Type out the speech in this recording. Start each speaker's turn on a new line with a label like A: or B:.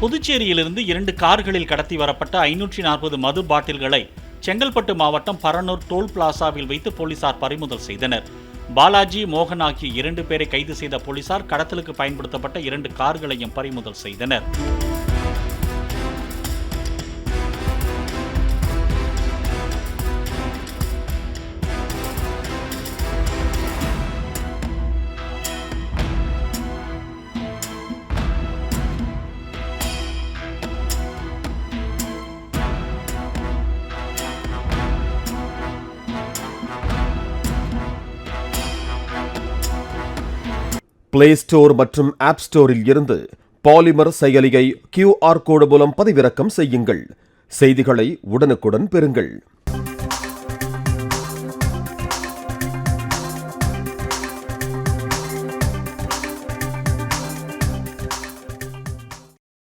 A: புதுச்சேரியிலிருந்து 2 கார்களில் கடத்தி வரப்பட்ட 540 மது பாட்டில்களை செங்கல்பட்டு மாவட்டம் பரனூர் டோல் பிளாசாவில் வைத்து போலீசார் பறிமுதல் செய்தனர். பாலாஜி, மோகன் ஆகிய 2 பேரை கைது செய்த போலீசார் கடத்தலுக்கு பயன்படுத்தப்பட்ட 2 கார்களையும் பறிமுதல் செய்தனர்.
B: பிளே ஸ்டோர் மற்றும் ஆப் ஸ்டோரில் இருந்து பாலிமர் செயலியை QR கோடு மூலம் பதிவிறக்கம் செய்யுங்கள். செய்திகளை உடனுக்குடன் பெறுங்கள்.